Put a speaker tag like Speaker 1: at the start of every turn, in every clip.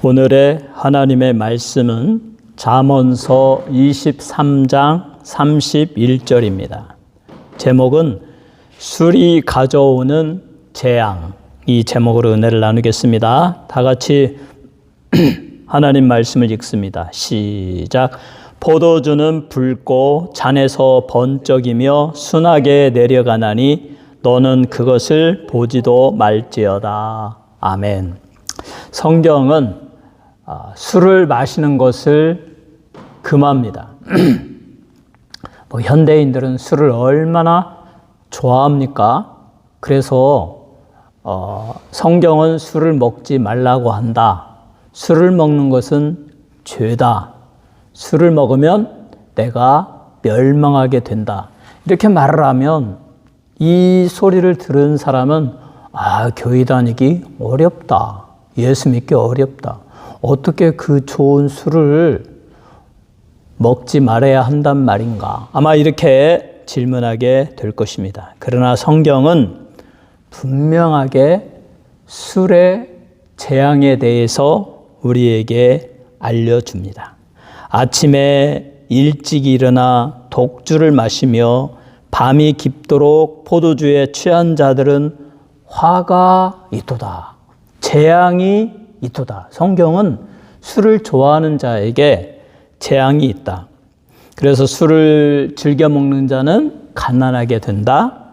Speaker 1: 오늘의 하나님의 말씀은 잠언서 23장 31절입니다. 제목은 술이 가져오는 재앙, 이 제목으로 은혜를 나누겠습니다. 다 같이 하나님 말씀을 읽습니다. 시작. 포도주는 붉고 잔에서 번쩍이며 순하게 내려가나니 너는 그것을 보지도 말지어다. 아멘. 성경은 술을 마시는 것을 금합니다. 현대인들은 술을 얼마나 좋아합니까? 그래서 성경은 술을 먹지 말라고 한다. 술을 먹는 것은 죄다. 술을 먹으면 내가 멸망하게 된다. 이렇게 말을 하면 이 소리를 들은 사람은 교회 다니기 어렵다. 예수 믿기 어렵다. 어떻게 그 좋은 술을 먹지 말아야 한단 말인가? 아마 이렇게 질문하게 될 것입니다. 그러나 성경은 분명하게 술의 재앙에 대해서 우리에게 알려줍니다. 아침에 일찍 일어나 독주를 마시며 밤이 깊도록 포도주에 취한 자들은 화가 있도다. 재앙이 있도다. 성경은 술을 좋아하는 자에게 재앙이 있다. 그래서 술을 즐겨 먹는 자는 가난하게 된다.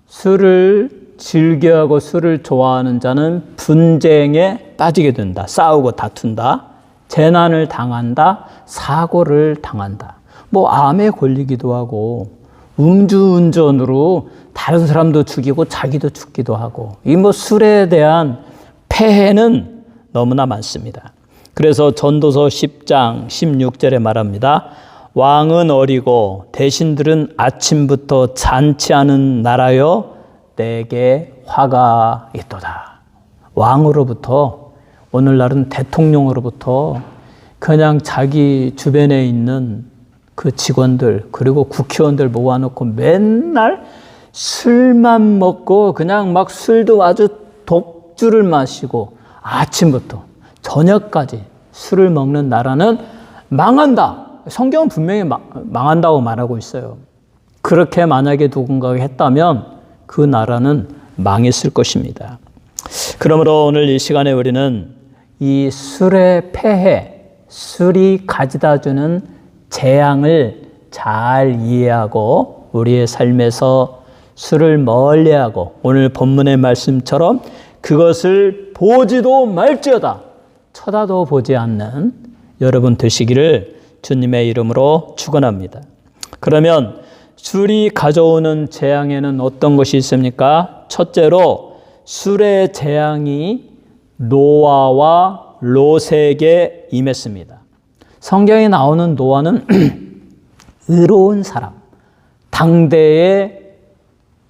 Speaker 1: 술을 즐겨하고 술을 좋아하는 자는 분쟁에 빠지게 된다. 싸우고 다툰다. 재난을 당한다. 사고를 당한다. 암에 걸리기도 하고 음주운전으로 다른 사람도 죽이고 자기도 죽기도 하고 이 술에 대한 폐해는 너무나 많습니다. 그래서 전도서 10장 16절에 말합니다. 왕은 어리고 대신들은 아침부터 잔치하는 나라여 내게 화가 있도다. 왕으로부터, 오늘날은 대통령으로부터 그냥 자기 주변에 있는 그 직원들 그리고 국회의원들 모아놓고 맨날 술만 먹고 그냥 술도 아주 독주를 마시고 아침부터 저녁까지 술을 먹는 나라는 망한다. 성경은 분명히 망한다고 말하고 있어요. 그렇게 만약에 누군가가 했다면 그 나라는 망했을 것입니다. 그러므로 오늘 이 시간에 우리는 이 술의 폐해, 술이 가져다 주는 재앙을 잘 이해하고 우리의 삶에서 술을 멀리하고 오늘 본문의 말씀처럼 그것을 보지도 말지어다. 쳐다도 보지 않는 여러분 되시기를 주님의 이름으로 축원합니다. 그러면 술이 가져오는 재앙에는 어떤 것이 있습니까? 첫째로 술의 재앙이 노아와 롯에게 임했습니다. 성경에 나오는 노아는 의로운 사람, 당대의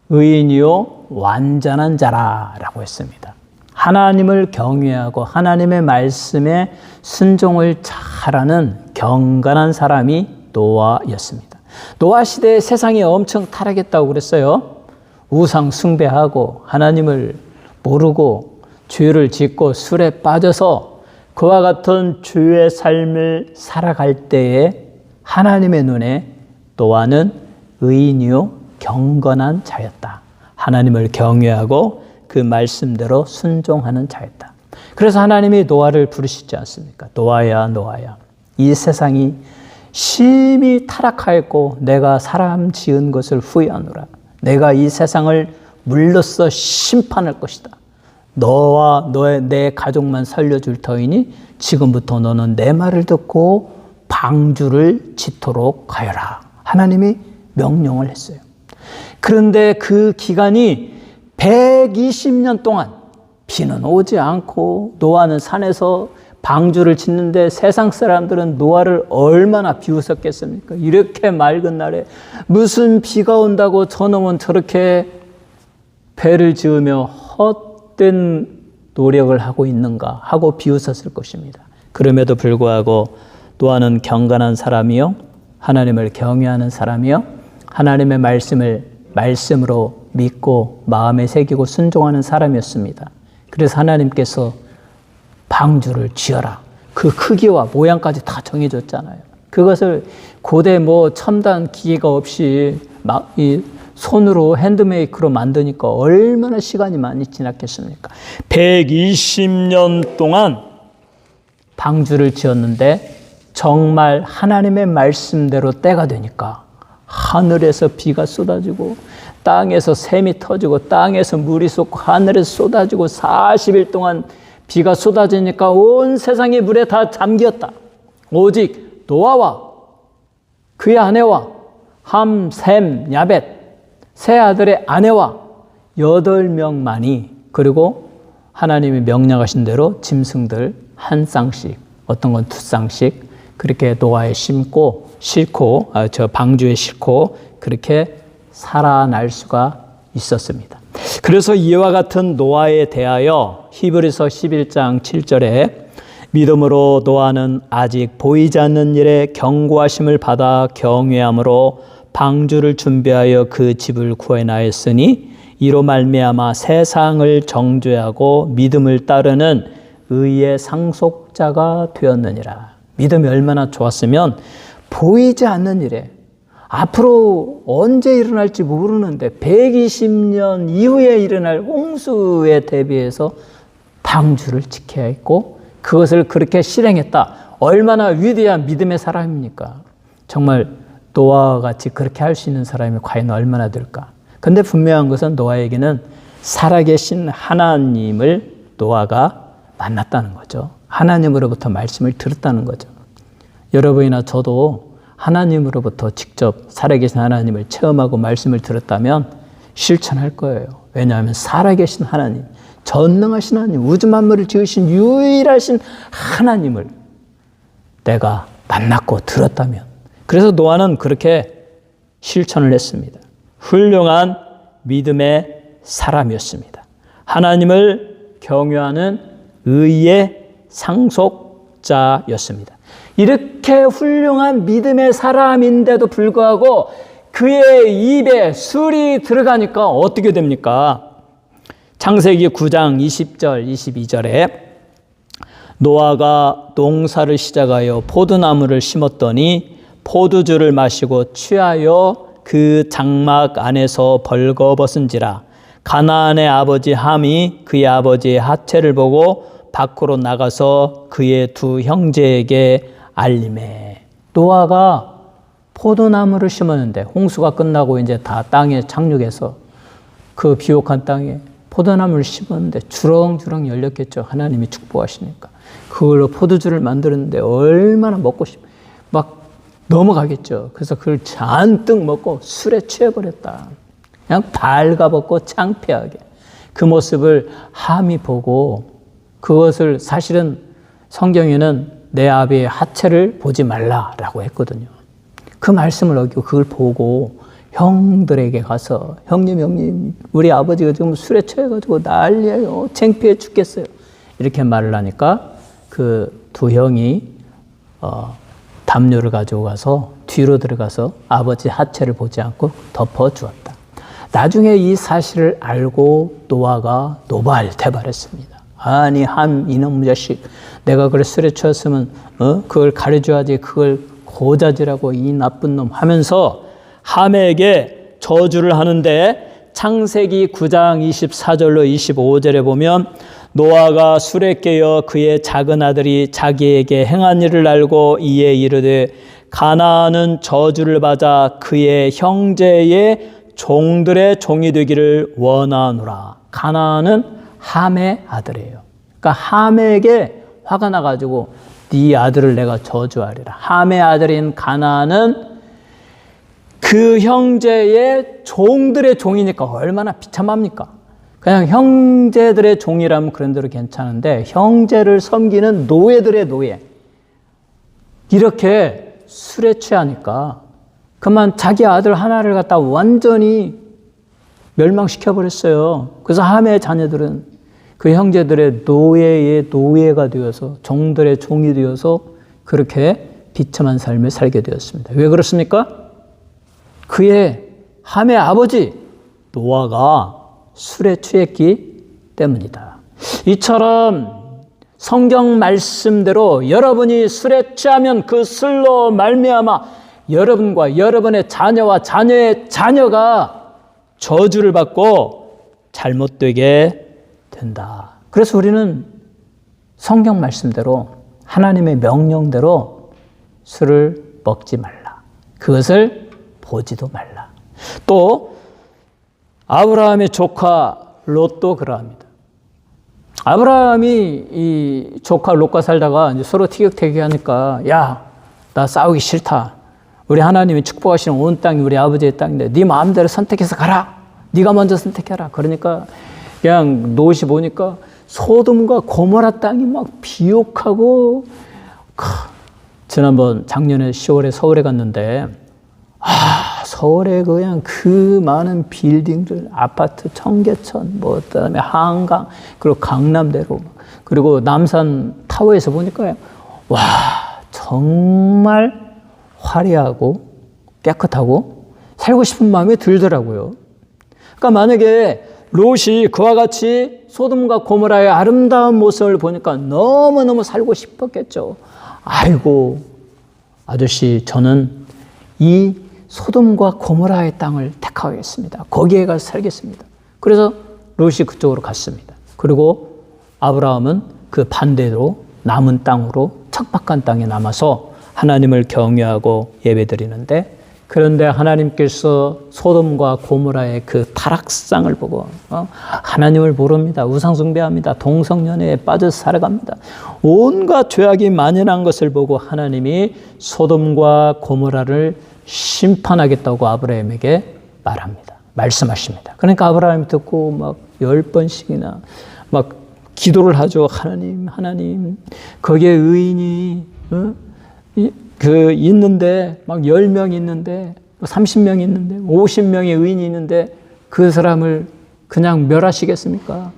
Speaker 1: 의인이요 완전한 자라라고 했습니다. 하나님을 경외하고 하나님의 말씀에 순종을 잘하는 경건한 사람이 노아였습니다. 노아 시대에 세상이 엄청 타락했다고 그랬어요. 우상 숭배하고 하나님을 모르고 죄를 짓고 술에 빠져서 그와 같은 죄의 삶을 살아갈 때에 하나님의 눈에 노아는 의인이요 경건한 자였다. 하나님을 경외하고 그 말씀대로 순종하는 자였다. 그래서 하나님이 노아를 부르시지 않습니까? 노아야 노아야 이 세상이 심히 타락하였고 내가 사람 지은 것을 후회하노라. 내가 이 세상을 물로써 심판할 것이다. 너와 내 가족만 살려줄 터이니 지금부터 너는 내 말을 듣고 방주를 짓도록 하여라. 하나님이 명령을 했어요. 그런데 그 기간이 120년 동안 비는 오지 않고 노아는 산에서 방주를 짓는데 세상 사람들은 노아를 얼마나 비웃었겠습니까? 이렇게 맑은 날에 무슨 비가 온다고 저놈은 저렇게 배를 지으며 헛된 노력을 하고 있는가 하고 비웃었을 것입니다. 그럼에도 불구하고 노아는 경건한 사람이요 하나님을 경외하는 사람이요 하나님의 말씀으로 믿고 마음에 새기고 순종하는 사람이었습니다. 그래서 하나님께서 방주를 지어라. 그 크기와 모양까지 다 정해졌잖아요. 그것을 고대 뭐 첨단 기계가 없이 막 이 손으로 핸드메이크로 만드니까 얼마나 시간이 많이 지났겠습니까? 120년 동안 방주를 지었는데 정말 하나님의 말씀대로 때가 되니까 하늘에서 비가 쏟아지고 땅에서 샘이 터지고 땅에서 물이 쏟고 하늘에서 쏟아지고 40일 동안 비가 쏟아지니까 온 세상이 물에 다 잠겼다. 오직 노아와 그의 아내와 함, 셈, 야벳 세 아들의 아내와 8명만이 그리고 하나님이 명령하신 대로 짐승들 한 쌍씩 어떤 건 2쌍씩 그렇게 노아에 싣고 저 방주에 싣고 그렇게 살아날 수가 있었습니다. 그래서 이와 같은 노아에 대하여 히브리서 11장 7절에 믿음으로 노아는 아직 보이지 않는 일에 경고하심을 받아 경외함으로 방주를 준비하여 그 집을 구해나였으니 이로 말미암아 세상을 정죄하고 믿음을 따르는 의의 상속자가 되었느니라. 믿음이 얼마나 좋았으면 보이지 않는 일에 앞으로 언제 일어날지 모르는데 120년 이후에 일어날 홍수에 대비해서 방주를 지켜야 했고 그것을 그렇게 실행했다. 얼마나 위대한 믿음의 사람입니까? 정말 노아와 같이 그렇게 할 수 있는 사람이 과연 얼마나 될까? 근데 분명한 것은 노아에게는 살아계신 하나님을 노아가 만났다는 거죠. 하나님으로부터 말씀을 들었다는 거죠. 여러분이나 저도 하나님으로부터 직접 살아계신 하나님을 체험하고 말씀을 들었다면 실천할 거예요. 왜냐하면 살아계신 하나님, 전능하신 하나님, 우주 만물을 지으신 유일하신 하나님을 내가 만났고 들었다면 그래서 노아는 그렇게 실천을 했습니다. 훌륭한 믿음의 사람이었습니다. 하나님을 경외하는 의의 상속자였습니다. 이렇게 훌륭한 믿음의 사람인데도 불구하고 그의 입에 술이 들어가니까 어떻게 됩니까? 창세기 9장 20절, 22절에 노아가 농사를 시작하여 포도나무를 심었더니 포도주를 마시고 취하여 그 장막 안에서 벌거벗은지라 가나안의 아버지 함이 그의 아버지의 하체를 보고 밖으로 나가서 그의 2 형제에게 알림해. 노아가 포도나무를 심었는데 홍수가 끝나고 이제 다 땅에 착륙해서 그 비옥한 땅에 포도나무를 심었는데 주렁주렁 열렸겠죠. 하나님이 축복하시니까. 그걸로 포도주를 만들었는데 얼마나 먹고 막 넘어가겠죠. 그래서 그걸 잔뜩 먹고 술에 취해버렸다. 그냥 발가벗고 창피하게. 그 모습을 함이 보고 그것을 사실은 성경에는 내 아비의 하체를 보지 말라라고 했거든요. 그 말씀을 어기고 그걸 보고 형들에게 가서 형님 우리 아버지가 지금 술에 취해가지고 난리예요. 창피해 죽겠어요. 이렇게 말을 하니까 그 2 형이 담요를 가지고 가서 뒤로 들어가서 아버지 하체를 보지 않고 덮어주었다. 나중에 이 사실을 알고 노아가 노발대발했습니다. 아니 함 이놈 자식 내가 그래 술에 취했으면 그걸 가려줘야지 그걸 고자질하고 이 나쁜 놈 하면서 함에게 저주를 하는데 창세기 9장 24절로 25절에 보면 노아가 술에 깨어 그의 작은 아들이 자기에게 행한 일을 알고 이에 이르되 가나안은 저주를 받아 그의 형제의 종들의 종이 되기를 원하노라. 가나안은 함의 아들이에요. 그러니까 함에게 화가 나가지고 네 아들을 내가 저주하리라. 함의 아들인 가나안은 그 형제의 종들의 종이니까 얼마나 비참합니까? 그냥 형제들의 종이라면 그런 대로 괜찮은데 형제를 섬기는 노예들의 노예. 이렇게 술에 취하니까 그만 자기 아들 하나를 갖다 완전히 멸망시켜버렸어요. 그래서 함의 자녀들은 그 형제들의 노예의 노예가 되어서 종들의 종이 되어서 그렇게 비참한 삶을 살게 되었습니다. 왜 그렇습니까? 그의 함의 아버지 노아가 술에 취했기 때문이다. 이처럼 성경 말씀대로 여러분이 술에 취하면 그 술로 말미암아 여러분과 여러분의 자녀와 자녀의 자녀가 저주를 받고 잘못되게 된다. 그래서 우리는 성경 말씀대로 하나님의 명령대로 술을 먹지 말라. 그것을 보지도 말라. 또 아브라함의 조카 롯도 그러합니다. 아브라함이 이 조카 롯과 살다가 이제 서로 티격태격하니까 야, 나 싸우기 싫다. 우리 하나님이 축복하시는 온 땅이 우리 아버지의 땅인데 네 마음대로 선택해서 가라. 네가 먼저 선택해라. 그러니까 그냥 롯이 보니까 소돔과 고모라 땅이 막 비옥하고 지난번 작년에 10월에 서울에 갔는데 서울에 그냥 그 많은 빌딩들, 아파트, 청계천, 뭐 그다음에 한강, 그리고 강남대로, 그리고 남산 타워에서 보니까 와 정말 화려하고 깨끗하고 살고 싶은 마음이 들더라고요. 그러니까 만약에 롯이 그와 같이 소돔과 고모라의 아름다운 모습을 보니까 너무너무 살고 싶었겠죠. 아이고 아저씨, 저는 이 소돔과 고모라의 땅을 택하겠습니다. 거기에 가서 살겠습니다. 그래서 롯이 그쪽으로 갔습니다. 그리고 아브라함은 그 반대로 남은 땅으로 척박한 땅에 남아서 하나님을 경외하고 예배드리는데, 그런데 하나님께서 소돔과 고모라의 그 타락상을 보고 하나님을 모릅니다. 우상숭배합니다. 동성연애에 빠져서 살아갑니다. 온갖 죄악이 만연한 것을 보고 하나님이 소돔과 고모라를 심판하겠다고 아브라함에게 말합니다. 말씀하십니다. 그러니까 아브라함이 듣고 막 10번씩이나 막 기도를 하죠. 하나님, 거기에 의인이 있는데 막 10명 있는데 30명 있는데 50명의 의인이 있는데 그 사람을 그냥 멸하시겠습니까?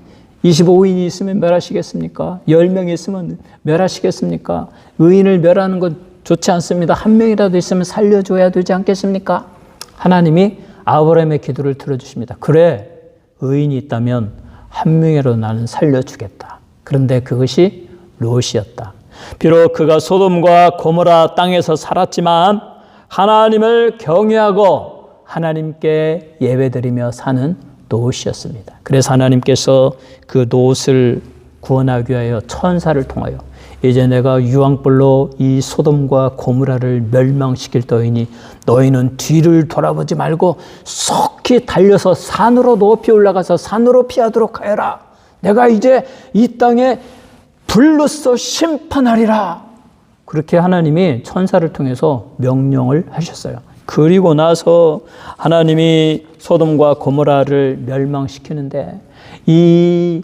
Speaker 1: 25인이 있으면 멸하시겠습니까? 10명이 있으면 멸하시겠습니까? 의인을 멸하는 건 좋지 않습니다. 한 명이라도 있으면 살려줘야 되지 않겠습니까? 하나님이 아브라함의 기도를 들어주십니다. 그래, 의인이 있다면 한 명이라도 나는 살려주겠다. 그런데 그것이 롯이었다. 비록 그가 소돔과 고모라 땅에서 살았지만 하나님을 경외하고 하나님께 예배드리며 사는 롯이었습니다. 그래서 하나님께서 그 롯을 구원하기 위하여 천사를 통하여 이제 내가 유황불로 이 소돔과 고모라를 멸망시킬 터이니 너희는 뒤를 돌아보지 말고 속히 달려서 산으로 높이 올라가서 산으로 피하도록 하여라. 내가 이제 이 땅에 불로써 심판하리라. 그렇게 하나님이 천사를 통해서 명령을 하셨어요. 그리고 나서 하나님이 소돔과 고모라를 멸망시키는데 이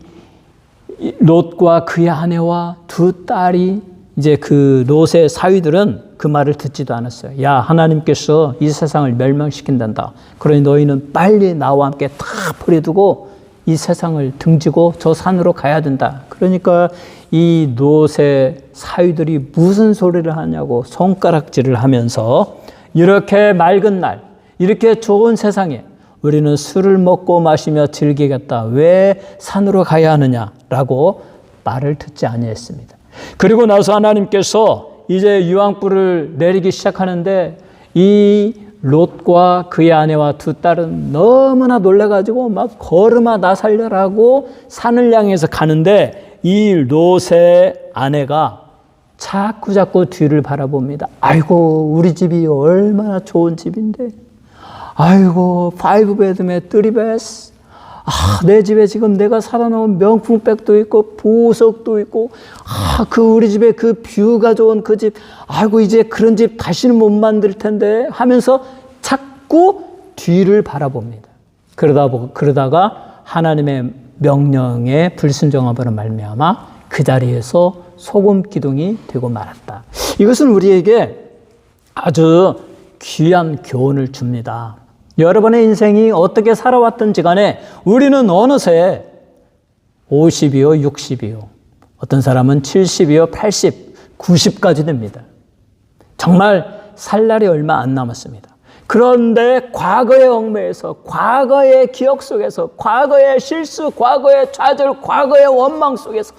Speaker 1: 롯과 그의 아내와 두 딸이 이제 그 롯의 사위들은 그 말을 듣지도 않았어요. 야, 하나님께서 이 세상을 멸망시킨단다. 그러니 너희는 빨리 나와 함께 다 버려두고 이 세상을 등지고 저 산으로 가야 된다. 그러니까 이 롯의 사위들이 무슨 소리를 하냐고 손가락질을 하면서 이렇게 맑은 날, 이렇게 좋은 세상에 우리는 술을 먹고 마시며 즐기겠다. 왜 산으로 가야 하느냐라고 말을 듣지 아니했습니다. 그리고 나서 하나님께서 이제 유황불을 내리기 시작하는데 이 롯과 그의 아내와 두 딸은 너무나 놀라가지고 막 걸음아 나 살려라고 산을 향해서 가는데 이 롯의 아내가 자꾸 뒤를 바라봅니다. 아이고, 우리 집이 얼마나 좋은 집인데, 아이고, 5베드룸에 3베스, 내 집에 지금 내가 살아놓은 명품백도 있고 보석도 있고, 그 우리 집에 그 뷰가 좋은 그 집, 아이고 이제 그런 집 다시는 못 만들 텐데 하면서 자꾸 뒤를 바라봅니다. 그러다가 하나님의 명령에 불순종함으로 말미암아 그 자리에서 소금 기둥이 되고 말았다. 이것은 우리에게 아주 귀한 교훈을 줍니다. 여러분의 인생이 어떻게 살아왔든지 간에 우리는 어느새 50이요, 60이요, 어떤 사람은 70이요, 80, 90까지 됩니다. 정말 살 날이 얼마 안 남았습니다. 그런데 과거의 얽매에서, 과거의 기억 속에서, 과거의 실수, 과거의 좌절, 과거의 원망 속에서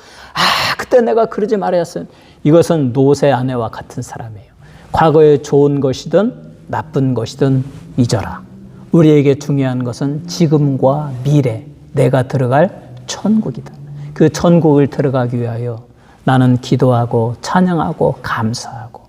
Speaker 1: 그때 내가 그러지 말아야했어요. 이것은 노새 아내와 같은 사람이에요. 과거에 좋은 것이든 나쁜 것이든 잊어라. 우리에게 중요한 것은 지금과 미래, 내가 들어갈 천국이다. 그 천국을 들어가기 위하여 나는 기도하고 찬양하고 감사하고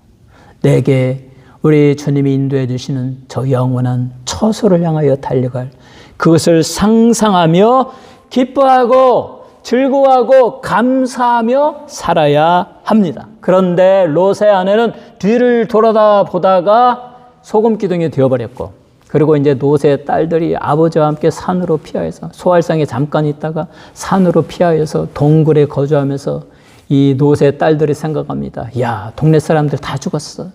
Speaker 1: 내게 우리 주님이 인도해 주시는 저 영원한 처소를 향하여 달려갈 그것을 상상하며 기뻐하고 즐거워하고 감사하며 살아야 합니다. 그런데 롯의 아내는 뒤를 돌아다 보다가 소금 기둥이 되어버렸고, 그리고 이제 롯의 딸들이 아버지와 함께 산으로 피하여서 소알성에 잠깐 있다가 산으로 피하여서 동굴에 거주하면서 이 롯의 딸들이 생각합니다. 야, 동네 사람들 다 죽었어.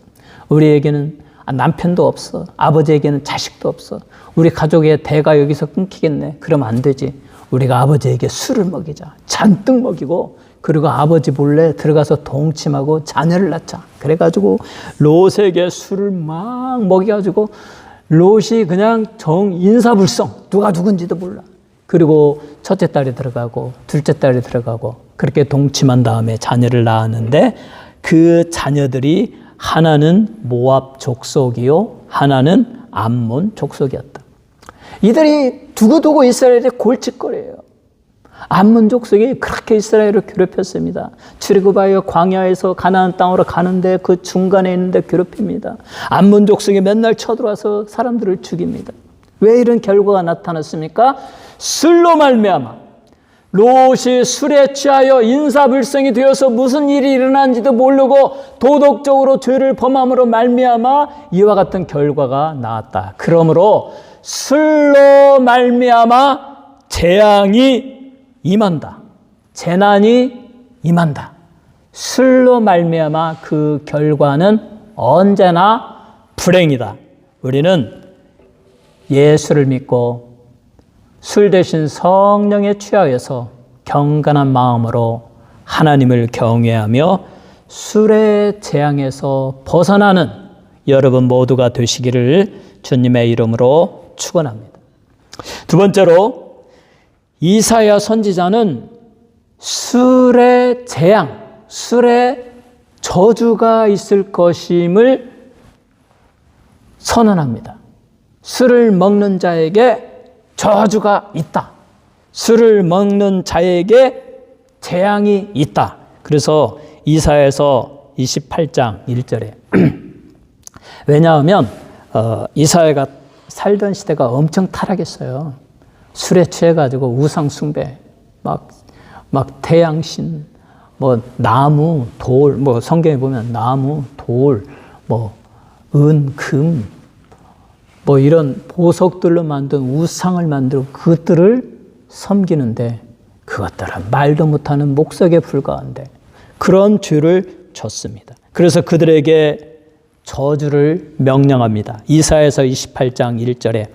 Speaker 1: 우리에게는 남편도 없어. 아버지에게는 자식도 없어. 우리 가족의 대가 여기서 끊기겠네. 그러면 안 되지. 우리가 아버지에게 술을 먹이자. 잔뜩 먹이고, 그리고 아버지 몰래 들어가서 동침하고 자녀를 낳자. 그래가지고 롯에게 술을 막 먹여가지고 롯이 그냥 인사불성, 누가 누군지도 몰라. 그리고 첫째 딸이 들어가고 둘째 딸이 들어가고 그렇게 동침한 다음에 자녀를 낳았는데, 그 자녀들이 하나는 모압 족속이요, 하나는 암몬 족속이었다. 이들이 두고두고 이스라엘에 골칫거려요. 암몬 족속이 그렇게 이스라엘을 괴롭혔습니다. 출애굽하여 광야에서 가나안 땅으로 가는데 그 중간에 있는데 괴롭힙니다. 암몬 족속이 맨날 쳐들어와서 사람들을 죽입니다. 왜 이런 결과가 나타났습니까? 술로 말미암아 롯이 술에 취하여 인사불성이 되어서 무슨 일이 일어난지도 모르고 도덕적으로 죄를 범함으로 말미암아 이와 같은 결과가 나왔다. 그러므로 술로 말미암아 재앙이 임한다. 재난이 임한다. 술로 말미암아 그 결과는 언제나 불행이다. 우리는 예수를 믿고 술 대신 성령에 취하여서 경건한 마음으로 하나님을 경외하며 술의 재앙에서 벗어나는 여러분 모두가 되시기를 주님의 이름으로 축원합니다. 두 번째로, 이사야 선지자는 술의 재앙, 술의 저주가 있을 것임을 선언합니다. 술을 먹는 자에게 저주가 있다. 술을 먹는 자에게 재앙이 있다. 그래서 이사야에서 28장 1절에 왜냐하면 이사야가 살던 시대가 엄청 타락했어요. 술에 취해가지고 우상 숭배, 막 태양신, 나무, 돌, 성경에 보면 나무, 돌, 은, 금, 이런 보석들로 만든 우상을 만들고 그것들을 섬기는데, 그것들은 말도 못하는 목석에 불과한데 그런 죄를 졌습니다. 그래서 그들에게 저주를 명령합니다. 이사야서 28장 1절에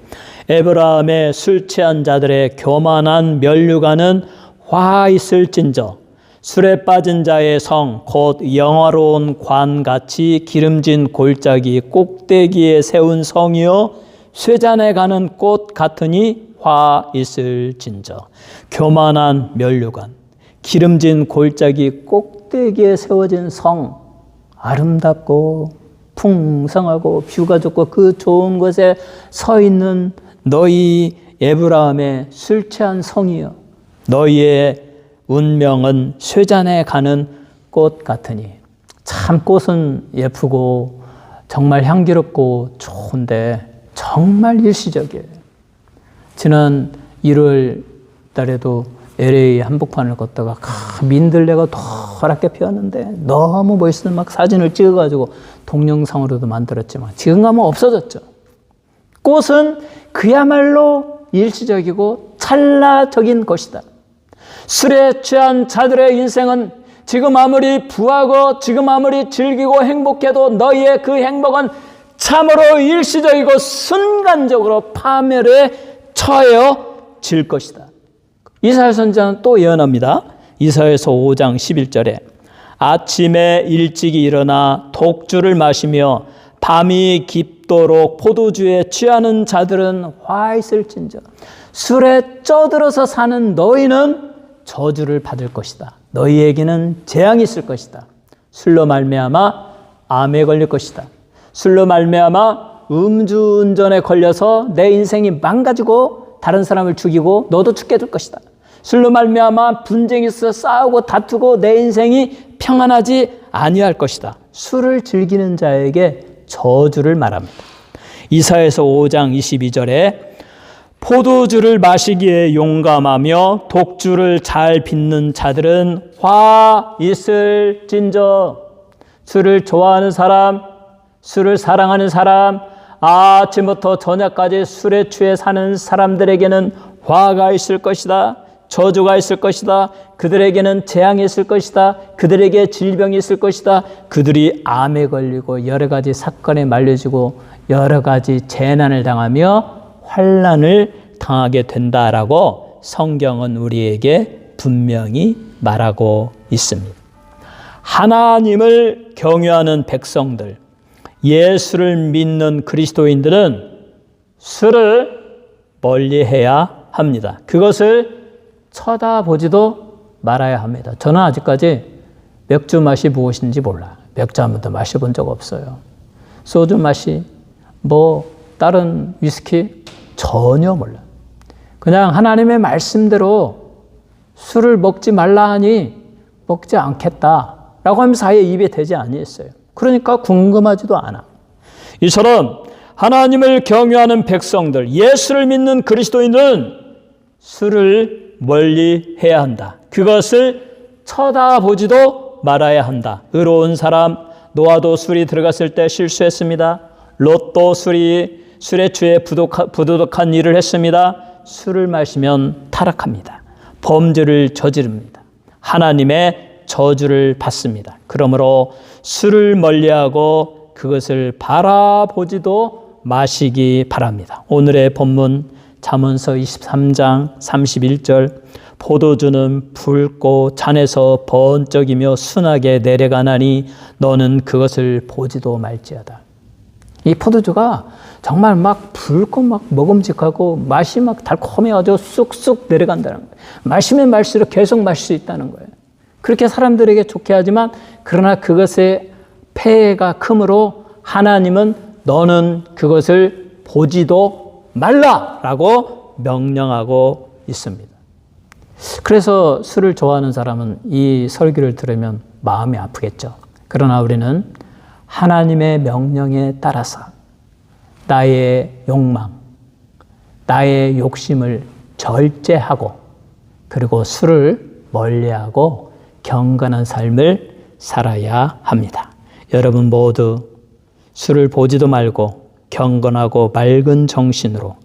Speaker 1: 에브라임의 술 취한 자들의 교만한 면류관은 화 있을진저 술에 빠진 자의 성 곧 영화로운 관같이 기름진 골짜기 꼭대기에 세운 성이요 쇠잔에 가는 꽃 같으니 화 있을진저. 교만한 면류관, 기름진 골짜기 꼭대기에 세워진 성, 아름답고 풍성하고 뷰가 좋고 그 좋은 곳에 서 있는 너희 에브라임의 술 취한 성이여, 너희의 운명은 쇠잔에 가는 꽃 같으니. 참 꽃은 예쁘고 정말 향기롭고 좋은데 정말 일시적이에요. 지난 1월 달에도 LA 한복판을 걷다가 민들레가 노랗게 피었는데 너무 멋있어. 막 사진을 찍어가지고 동영상으로도 만들었지만 지금 가면 없어졌죠. 꽃은 그야말로 일시적이고 찰나적인 것이다. 술에 취한 자들의 인생은 지금 아무리 부하고 지금 아무리 즐기고 행복해도 너희의 그 행복은 참으로 일시적이고 순간적으로 파멸에 처해질 것이다. 이사야 선지자는 또 예언합니다. 이사야서 5장 11절에 아침에 일찍이 일어나 독주를 마시며 밤이 깊 깊도록 포도주에 취하는 자들은 화 있을진저 술에 쪄들어서 사는 너희는 저주를 받을 것이다. 너희에게는 재앙이 있을 것이다. 술로 말미암아 암에 걸릴 것이다. 술로 말미암아 음주운전에 걸려서 내 인생이 망가지고 다른 사람을 죽이고 너도 죽게 될 것이다. 술로 말미암아 분쟁이 있어 싸우고 다투고 내 인생이 평안하지 아니할 것이다. 술을 즐기는 자에게 저주를 말합니다. 이사야서 5장 22절에 포도주를 마시기에 용감하며 독주를 잘 빚는 자들은 화 있을진저. 술을 좋아하는 사람, 술을 사랑하는 사람, 아침부터 저녁까지 술에 취해 사는 사람들에게는 화가 있을 것이다. 저주가 있을 것이다. 그들에게는 재앙이 있을 것이다. 그들에게 질병이 있을 것이다. 그들이 암에 걸리고 여러 가지 사건에 말려지고 여러 가지 재난을 당하며 환난을 당하게 된다라고 성경은 우리에게 분명히 말하고 있습니다. 하나님을 경외하는 백성들, 예수를 믿는 그리스도인들은 술을 멀리해야 합니다. 그것을 쳐다보지도 말아야 합니다. 저는 아직까지 맥주 맛이 무엇인지 몰라요. 맥주 한 번도 마셔본 적 없어요. 소주 맛이 다른 위스키 전혀 몰라요. 그냥 하나님의 말씀대로 술을 먹지 말라 하니 먹지 않겠다라고 하면서 아예 입에 대지 아니했어요. 그러니까 궁금하지도 않아. 이처럼 하나님을 경외하는 백성들, 예수를 믿는 그리스도인들은 술을 멀리 해야 한다. 그것을 쳐다보지도 말아야 한다. 의로운 사람, 노아도 술이 들어갔을 때 실수했습니다. 롯도 술에 취해 부도덕한 일을 했습니다. 술을 마시면 타락합니다. 범죄를 저지릅니다. 하나님의 저주를 받습니다. 그러므로 술을 멀리하고 그것을 바라보지도 마시기 바랍니다. 오늘의 본문 잠언서 23장 31절 포도주는 붉고 잔에서 번쩍이며 순하게 내려가나니 너는 그것을 보지도 말지어다. 이 포도주가 정말 막 붉고 막 먹음직하고 맛이 막 달콤해가지고 쑥쑥 내려간다는 거예요. 마시면 마실수록 계속 마실 수 있다는 거예요. 그렇게 사람들에게 좋게 하지만 그러나 그것의 폐해가 크므로 하나님은 너는 그것을 보지도 말라라고 명령하고 있습니다. 그래서 술을 좋아하는 사람은 이 설교를 들으면 마음이 아프겠죠. 그러나 우리는 하나님의 명령에 따라서 나의 욕망, 나의 욕심을 절제하고 그리고 술을 멀리하고 경건한 삶을 살아야 합니다. 여러분 모두 술을 보지도 말고 경건하고 맑은 정신으로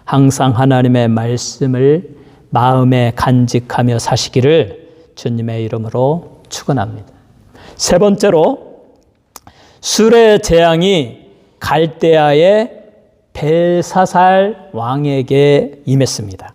Speaker 1: 항상 하나님의 말씀을 마음에 간직하며 사시기를 주님의 이름으로 축원합니다. 세 번째로 술의 재앙이 갈대아의 벨사살 왕에게 임했습니다.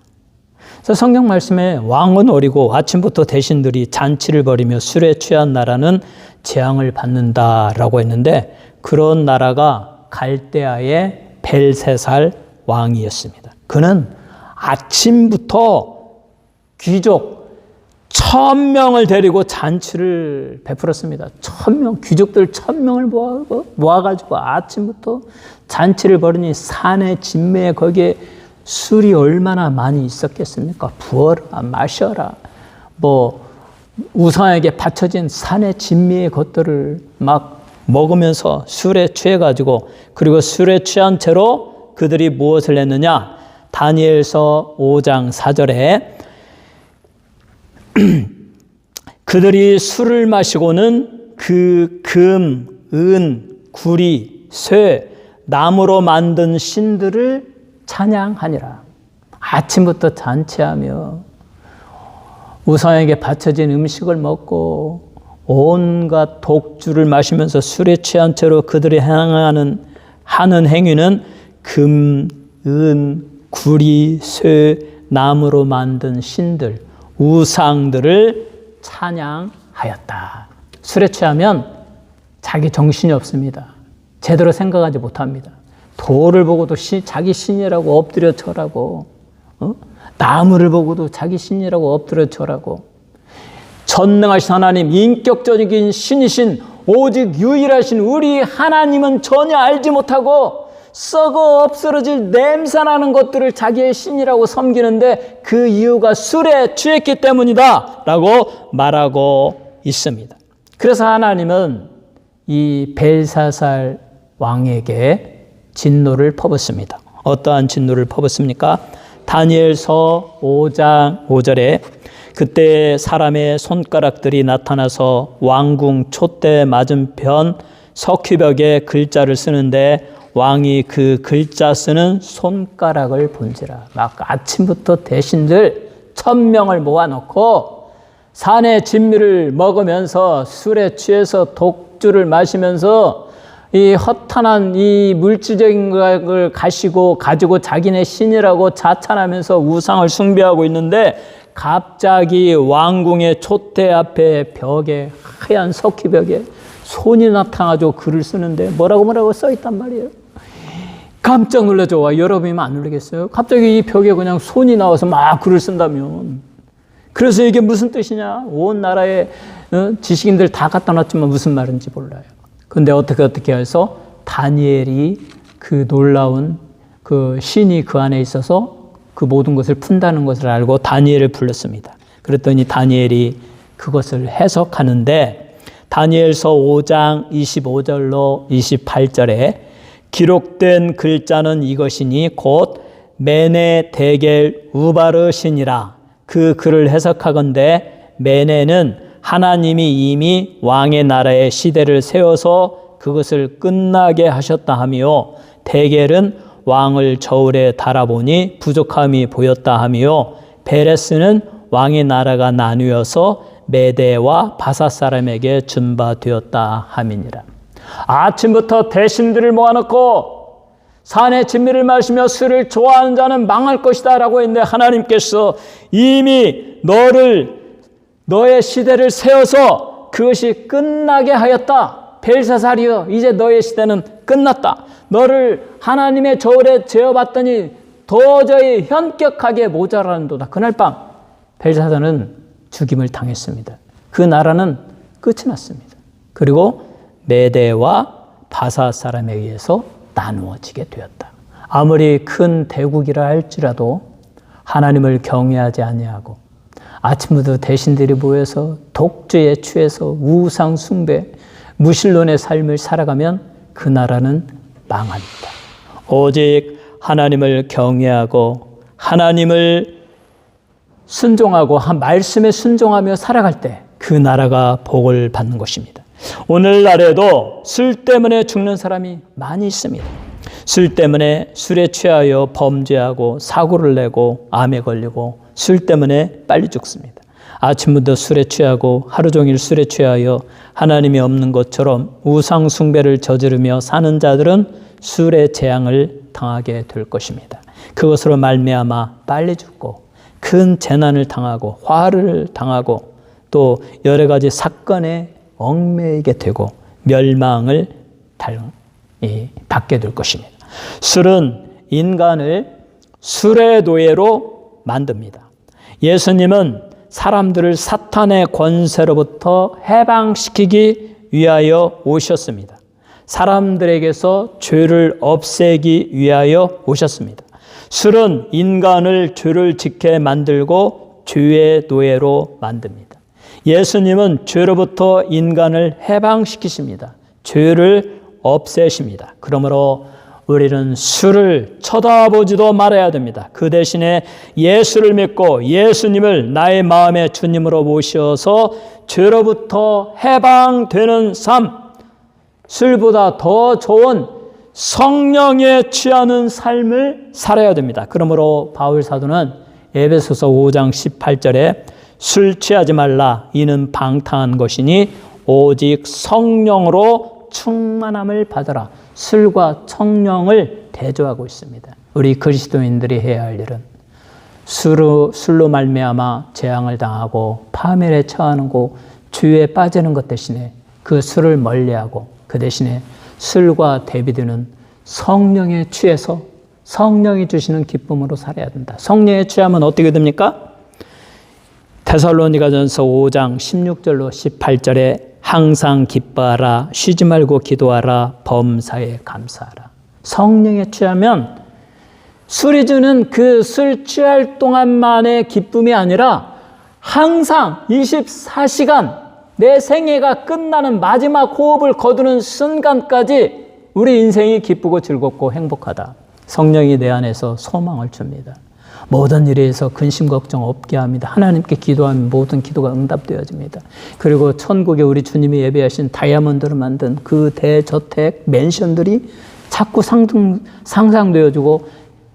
Speaker 1: 그래서 성경 말씀에 왕은 어리고 아침부터 대신들이 잔치를 벌이며 술에 취한 나라는 재앙을 받는다라고 했는데 그런 나라가 갈대아의 벨사살 왕이었습니다. 그는 아침부터 귀족 1000명을 데리고 잔치를 베풀었습니다. 1000명, 귀족들 1000명을 모아가지고 아침부터 잔치를 벌이니 산의 진매에 거기에 술이 얼마나 많이 있었겠습니까? 부어라, 마셔라. 우상에게 바쳐진 산의 진미의 것들을 막 먹으면서 술에 취해가지고 그리고 술에 취한 채로 그들이 무엇을 했느냐? 다니엘서 5장 4절에 그들이 술을 마시고는 그 금, 은, 구리, 쇠, 나무로 만든 신들을 찬양하니라. 아침부터 잔치하며 우상에게 바쳐진 음식을 먹고 온갖 독주를 마시면서 술에 취한 채로 그들이 하는 행위는 금, 은, 구리, 쇠, 나무로 만든 신들, 우상들을 찬양하였다. 술에 취하면 자기 정신이 없습니다. 제대로 생각하지 못합니다. 돌을 보고도 자기 신이라고 엎드려 절하고, 나무를 보고도 자기 신이라고 엎드려 절하고, 전능하신 하나님, 인격적인 신이신 오직 유일하신 우리 하나님은 전혀 알지 못하고 썩어 없어질 냄새나는 것들을 자기의 신이라고 섬기는데 그 이유가 술에 취했기 때문이다 라고 말하고 있습니다. 그래서 하나님은 이 벨사살 왕에게 진노를 퍼붓습니다. 어떠한 진노를 퍼붓습니까? 다니엘서 5장 5절에 그때 사람의 손가락들이 나타나서 왕궁 촛대 맞은편 석휘벽에 글자를 쓰는데 왕이 그 글자 쓰는 손가락을 본지라. 막 아침부터 대신들 1000명을 모아놓고 산의 진미를 먹으면서 술에 취해서 독주를 마시면서 이 허탄한 이 물질적인 것을 가지고 자기네 신이라고 자찬하면서 우상을 숭배하고 있는데 갑자기 왕궁의 촛대 앞에 벽에 하얀 석희벽에 손이 나타나가지고 글을 쓰는데 뭐라고 써있단 말이에요. 깜짝 놀라죠. 여러분이면 안 놀라겠어요? 갑자기 이 벽에 그냥 손이 나와서 막 글을 쓴다면. 그래서 이게 무슨 뜻이냐? 온 나라의 지식인들 다 갖다 놨지만 무슨 말인지 몰라요. 근데 어떻게 해서 다니엘이 그 놀라운 그 신이 그 안에 있어서 그 모든 것을 푼다는 것을 알고 다니엘을 불렀습니다. 그랬더니 다니엘이 그것을 해석하는데 다니엘서 5장 25절로 28절에 기록된 글자는 이것이니 곧 메네 데겔 우바르 신이라. 그 글을 해석하건대 메네는 하나님이 이미 왕의 나라의 시대를 세워서 그것을 끝나게 하셨다 하며 데겔은 왕을 저울에 달아보니 부족함이 보였다 하며 베레스는 왕의 나라가 나뉘어서 메대와 바사 사람에게 준바되었다 함이니라. 아침부터 대신들을 모아놓고 산의 진미를 마시며 술을 좋아하는 자는 망할 것이다 라고 했는데 하나님께서 이미 너의 시대를 세워서 그것이 끝나게 하였다. 벨사살이여, 이제 너의 시대는 끝났다. 너를 하나님의 저울에 재어봤더니 도저히 현격하게 모자라는도다. 그날 밤 벨사살은 죽임을 당했습니다. 그 나라는 끝이 났습니다. 그리고 메대와 바사 사람에 의해서 나누어지게 되었다. 아무리 큰 대국이라 할지라도 하나님을 경외하지 아니하고 아침부터 대신들이 모여서 독주에 취해서 우상 숭배, 무신론의 삶을 살아가면 그 나라는 망합니다. 오직 하나님을 경외하고 하나님을 순종하고 말씀에 순종하며 살아갈 때 그 나라가 복을 받는 것입니다. 오늘날에도 술 때문에 죽는 사람이 많이 있습니다. 술 때문에 술에 취하여 범죄하고 사고를 내고 암에 걸리고 술 때문에 빨리 죽습니다. 아침부터 술에 취하고 하루 종일 술에 취하여 하나님이 없는 것처럼 우상 숭배를 저지르며 사는 자들은 술의 재앙을 당하게 될 것입니다. 그것으로 말미암아 빨리 죽고 큰 재난을 당하고 화를 당하고 또 여러 가지 사건에 얽매이게 되고 멸망을 받게 될 것입니다. 술은 인간을 술의 노예로 만듭니다. 예수님은 사람들을 사탄의 권세로부터 해방시키기 위하여 오셨습니다. 사람들에게서 죄를 없애기 위하여 오셨습니다. 술은 인간을 죄를 짓게 만들고 죄의 노예로 만듭니다. 예수님은 죄로부터 인간을 해방시키십니다. 죄를 없애십니다. 그러므로 우리는 술을 쳐다보지도 말아야 됩니다. 그 대신에 예수를 믿고 예수님을 나의 마음의 주님으로 모셔서 죄로부터 해방되는 삶, 술보다 더 좋은 성령에 취하는 삶을 살아야 됩니다. 그러므로 바울 사도는 에베소서 5장 18절에 술 취하지 말라, 이는 방탕한 것이니 오직 성령으로 충만함을 받아라. 술과 성령을 대조하고 있습니다. 우리 그리스도인들이 해야 할 일은 술로 말미암아 재앙을 당하고 파멸에 처하고 죄에 빠지는 것 대신에 그 술을 멀리하고 그 대신에 술과 대비되는 성령에 취해서 성령이 주시는 기쁨으로 살아야 된다. 성령에 취하면 어떻게 됩니까? 데살로니가전서 5장 16절로 18절에 항상 기뻐하라, 쉬지 말고 기도하라, 범사에 감사하라. 성령에 취하면 술이 주는 그 술 취할 동안만의 기쁨이 아니라 항상 24시간 내 생애가 끝나는 마지막 호흡을 거두는 순간까지 우리 인생이 기쁘고 즐겁고 행복하다. 성령이 내 안에서 소망을 줍니다. 모든 일에서 근심 걱정 없게 합니다. 하나님께 기도하면 모든 기도가 응답되어집니다. 그리고 천국에 우리 주님이 예배하신 다이아몬드로 만든 그 대저택 맨션들이 자꾸 상상되어지고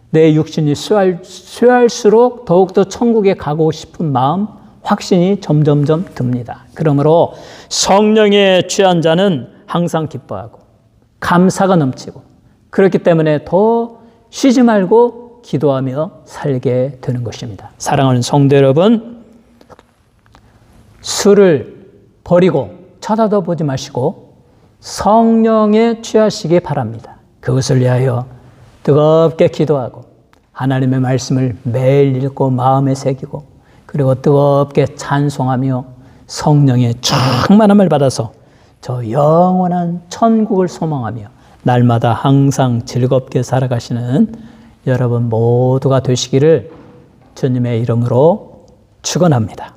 Speaker 1: 내 육신이 쇠할수록 더욱더 천국에 가고 싶은 마음, 확신이 점점점 듭니다. 그러므로 성령에 취한 자는 항상 기뻐하고 감사가 넘치고 그렇기 때문에 더 쉬지 말고 기도하며 살게 되는 것입니다. 사랑하는 성도 여러분, 술을 버리고 쳐다도 보지 마시고 성령에 취하시기 바랍니다. 그것을 위하여 뜨겁게 기도하고 하나님의 말씀을 매일 읽고 마음에 새기고 그리고 뜨겁게 찬송하며 성령의 충만함을 받아서 저 영원한 천국을 소망하며 날마다 항상 즐겁게 살아가시는 여러분 모두가 되시기를 주님의 이름으로 축원합니다.